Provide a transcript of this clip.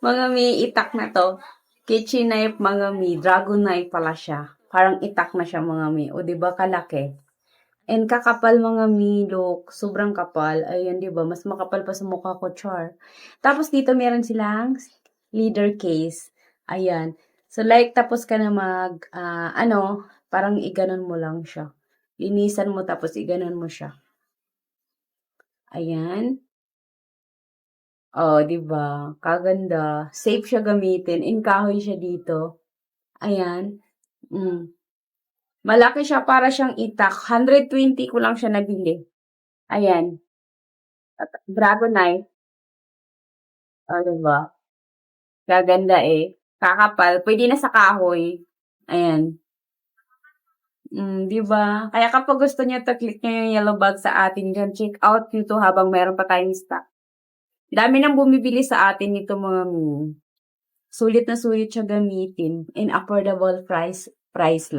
Mga mi, itak na to. Kitchen knife, mga mi. Dragon knife pala siya. Parang itak na siya, mga mi. O, di ba kalaki? And kakapal, mga mi, look. Sobrang kapal. Ayan, di ba? Mas makapal pa sa mukha ko, char. Tapos dito meron silang leader case. Ayan. So, like, tapos ka na parang iganon mo lang siya. Linisan mo, tapos iganon mo siya. Ayan. Oh, 'di ba? Kaganda. Safe siya gamitin. Kahoy siya dito. Ayan. Mm. Malaki siya para siyang itak. 120 ko lang siya nabili. Ayan. Dragon knife. Oh, 'di ba? Gaganda eh. Kakapal. Pwede na sa kahoy. Ayan. 'Di ba? Kaya kapag gusto niyo 'to, click niyo yung yellow bag sa atin diyan. Check out nito habang meron pa tayong stock. Dami nang bumibili sa atin nito, mga sulit na sulit siya gamitin in affordable price lang.